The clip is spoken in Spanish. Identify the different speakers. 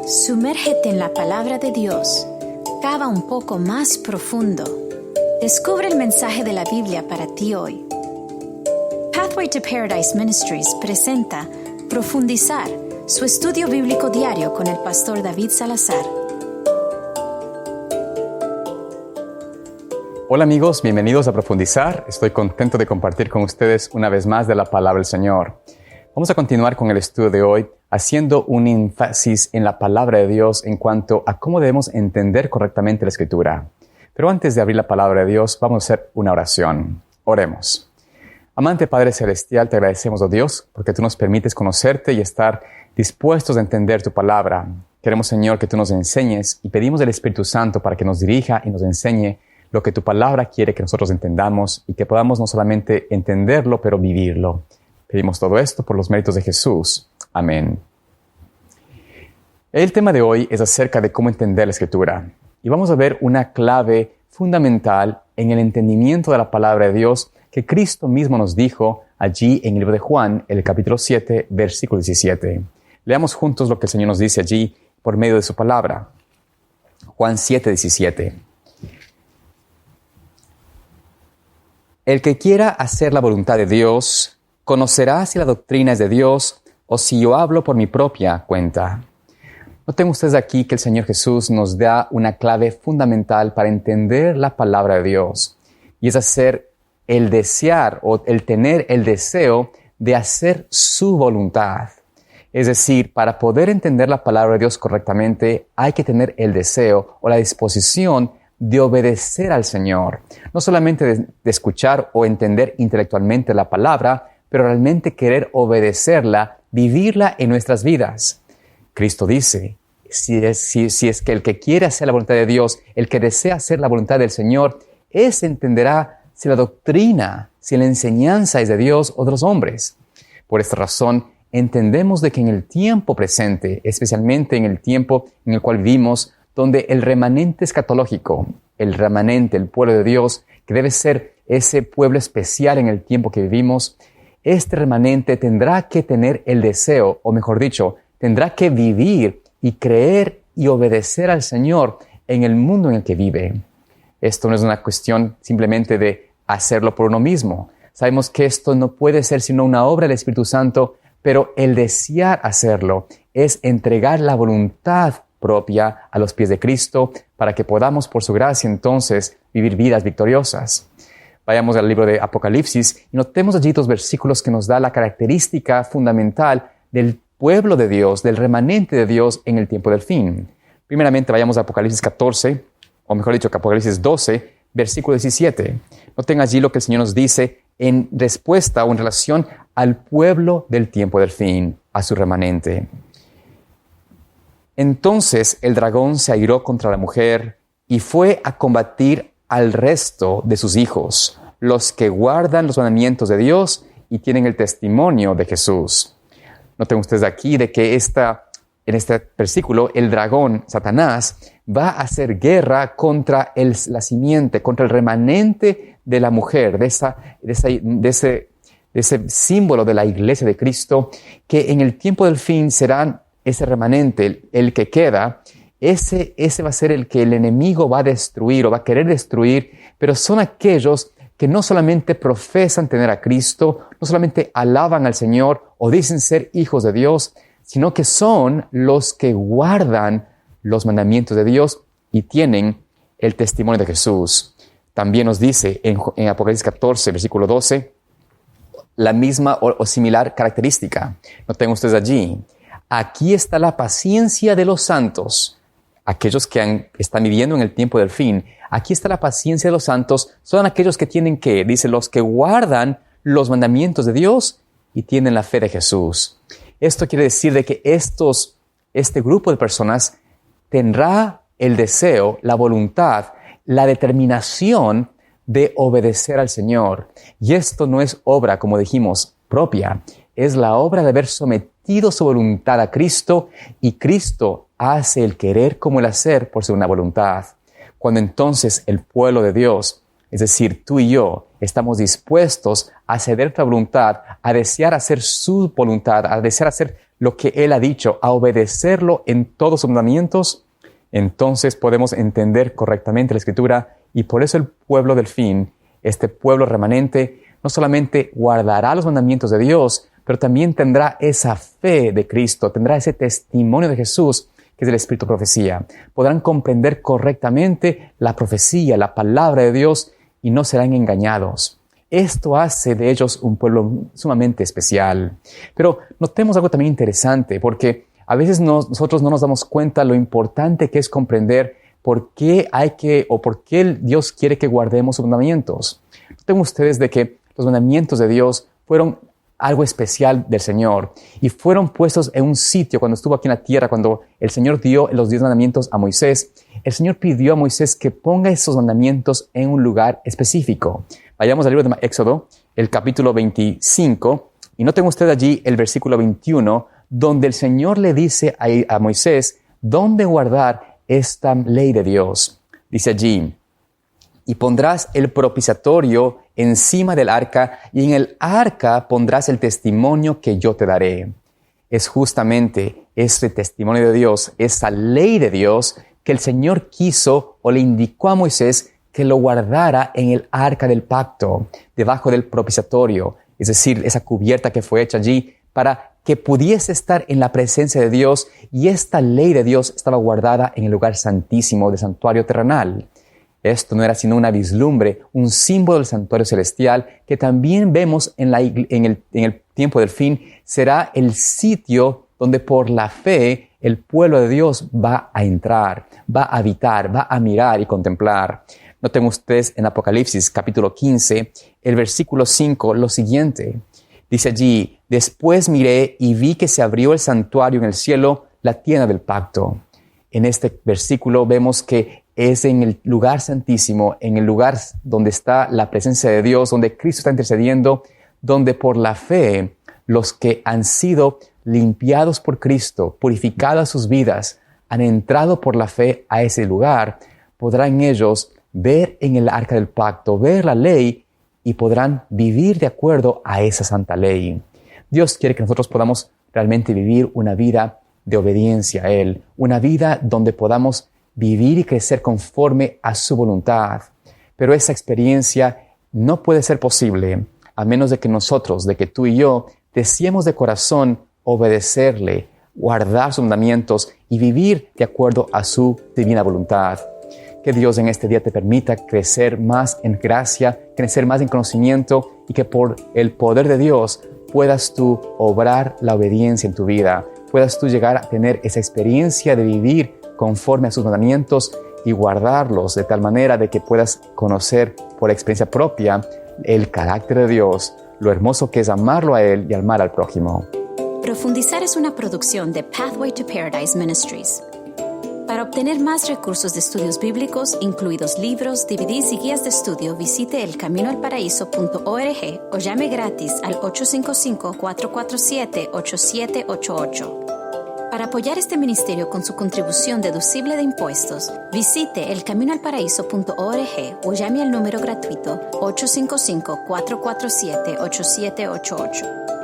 Speaker 1: Sumérgete en la palabra de Dios. Cava un poco más profundo. Descubre el mensaje de la Biblia para ti hoy. Pathway to Paradise Ministries presenta Profundizar, su estudio bíblico diario con el pastor David Salazar.
Speaker 2: Hola amigos, bienvenidos a Profundizar. Estoy contento de compartir con ustedes una vez más de la palabra del Señor. Vamos a continuar con el estudio de hoy, haciendo un énfasis en la palabra de Dios en cuanto a cómo debemos entender correctamente la Escritura. Pero antes de abrir la palabra de Dios, vamos a hacer una oración. Oremos. Amante Padre Celestial, te agradecemos, oh Dios, porque tú nos permites conocerte y estar dispuestos a entender tu palabra. Queremos, Señor, que tú nos enseñes y pedimos del Espíritu Santo para que nos dirija y nos enseñe lo que tu palabra quiere que nosotros entendamos y que podamos no solamente entenderlo, pero vivirlo. Pedimos todo esto por los méritos de Jesús. Amén. El tema de hoy es acerca de cómo entender la Escritura. Y vamos a ver una clave fundamental en el entendimiento de la palabra de Dios que Cristo mismo nos dijo allí en el libro de Juan, el capítulo 7, versículo 17. Leamos juntos lo que el Señor nos dice allí por medio de su palabra. Juan 7, 17. El que quiera hacer la voluntad de Dios, conocerá si la doctrina es de Dios o si yo hablo por mi propia cuenta. Noten ustedes aquí que el Señor Jesús nos da una clave fundamental para entender la palabra de Dios. Y es hacer el desear o el tener el deseo de hacer su voluntad. Es decir, para poder entender la palabra de Dios correctamente, hay que tener el deseo o la disposición de obedecer al Señor. No solamente de escuchar o entender intelectualmente la palabra, pero realmente querer obedecerla, vivirla en nuestras vidas. Cristo dice, si es que el que quiere hacer la voluntad de Dios, el que desea hacer la voluntad del Señor, ese entenderá si la doctrina, si la enseñanza es de Dios o de los hombres. Por esta razón, entendemos de que en el tiempo presente, especialmente en el tiempo en el cual vivimos, donde el remanente escatológico, el remanente, el pueblo de Dios, que debe ser ese pueblo especial en el tiempo que vivimos, este remanente tendrá que tener el deseo, o mejor dicho, tendrá que vivir y creer y obedecer al Señor en el mundo en el que vive. Esto no es una cuestión simplemente de hacerlo por uno mismo. Sabemos que esto no puede ser sino una obra del Espíritu Santo, pero el desear hacerlo es entregar la voluntad propia a los pies de Cristo para que podamos, por su gracia, entonces, vivir vidas victoriosas. Vayamos al libro de Apocalipsis y notemos allí dos versículos que nos da la característica fundamental del pueblo de Dios, del remanente de Dios en el tiempo del fin. Primeramente, vayamos a Apocalipsis 14, o mejor dicho, Apocalipsis 12, versículo 17. Noten allí lo que el Señor nos dice en respuesta o en relación al pueblo del tiempo del fin, a su remanente. Entonces el dragón se airó contra la mujer y fue a combatir al resto de sus hijos, los que guardan los mandamientos de Dios y tienen el testimonio de Jesús. Noten ustedes aquí de que en este versículo el dragón, Satanás, va a hacer guerra contra la simiente, contra el remanente de la mujer, de ese símbolo de la iglesia de Cristo, que en el tiempo del fin serán ese remanente, el que queda. Ese va a ser el que el enemigo va a destruir o va a querer destruir, pero son aquellos que no solamente profesan tener a Cristo, no solamente alaban al Señor o dicen ser hijos de Dios, sino que son los que guardan los mandamientos de Dios y tienen el testimonio de Jesús. También nos dice en Apocalipsis 14, versículo 12, la misma o similar característica. Noten ustedes allí. Aquí está la paciencia de los santos, aquellos que están viviendo en el tiempo del fin. Aquí está la paciencia de los santos, son aquellos que tienen que, dice, los que guardan los mandamientos de Dios y tienen la fe de Jesús. Esto quiere decir de que este grupo de personas tendrá el deseo, la voluntad, la determinación de obedecer al Señor. Y esto no es obra, como dijimos, propia. Es la obra de haber sometido su voluntad a Cristo y Cristo hace el querer como el hacer por su una voluntad. Cuando entonces el pueblo de Dios, es decir, tú y yo, estamos dispuestos a ceder nuestra voluntad, a desear hacer su voluntad, a desear hacer lo que Él ha dicho, a obedecerlo en todos sus mandamientos, entonces podemos entender correctamente la Escritura, y por eso el pueblo del fin, este pueblo remanente, no solamente guardará los mandamientos de Dios, pero también tendrá esa fe de Cristo, tendrá ese testimonio de Jesús, que es el espíritu de profecía. Podrán comprender correctamente la profecía, la palabra de Dios, y no serán engañados. Esto hace de ellos un pueblo sumamente especial. Pero notemos algo también interesante, porque a veces nosotros no nos damos cuenta lo importante que es comprender por qué Dios quiere que guardemos sus mandamientos. Noten ustedes de que los mandamientos de Dios fueron algo especial del Señor y fueron puestos en un sitio cuando estuvo aquí en la tierra, cuando el Señor dio los 10 mandamientos a Moisés. El Señor pidió a Moisés que ponga esos mandamientos en un lugar específico. Vayamos al libro de Éxodo, el capítulo 25, y noten ustedes allí el versículo 21, donde el Señor le dice a Moisés dónde guardar esta ley de Dios. Dice allí: y pondrás el propiciatorio encima del arca, y en el arca pondrás el testimonio que yo te daré. Es justamente ese testimonio de Dios, esa ley de Dios, que el Señor quiso o le indicó a Moisés que lo guardara en el arca del pacto, debajo del propiciatorio, es decir, esa cubierta que fue hecha allí para que pudiese estar en la presencia de Dios, y esta ley de Dios estaba guardada en el lugar santísimo del santuario terrenal. Esto no era sino una vislumbre, un símbolo del santuario celestial, que también vemos en el tiempo del fin, será el sitio donde por la fe el pueblo de Dios va a entrar, va a habitar, va a mirar y contemplar. Noten ustedes en Apocalipsis capítulo 15, el versículo 5, lo siguiente. Dice allí: después miré y vi que se abrió el santuario en el cielo, la tienda del pacto. En este versículo vemos que es en el lugar santísimo, en el lugar donde está la presencia de Dios, donde Cristo está intercediendo, donde por la fe los que han sido limpiados por Cristo, purificadas sus vidas, han entrado por la fe a ese lugar, podrán ellos ver en el arca del pacto, ver la ley, y podrán vivir de acuerdo a esa santa ley. Dios quiere que nosotros podamos realmente vivir una vida de obediencia a Él, una vida donde podamos vivir y crecer conforme a su voluntad. Pero esa experiencia no puede ser posible a menos de que nosotros, de que tú y yo, deseemos de corazón obedecerle, guardar sus mandamientos y vivir de acuerdo a su divina voluntad. Que Dios en este día te permita crecer más en gracia, crecer más en conocimiento, y que por el poder de Dios puedas tú obrar la obediencia en tu vida, puedas tú llegar a tener esa experiencia de vivir conforme a sus mandamientos y guardarlos de tal manera de que puedas conocer por experiencia propia el carácter de Dios, lo hermoso que es amarlo a Él y amar al prójimo.
Speaker 1: Profundizar es una producción de Pathway to Paradise Ministries. Para obtener más recursos de estudios bíblicos, incluidos libros, DVDs y guías de estudio, visite elcaminoalparaíso.org o llame gratis al 855-447-8788. Para apoyar este ministerio con su contribución deducible de impuestos, visite elcaminoalparaíso.org o llame al número gratuito 855-447-8788.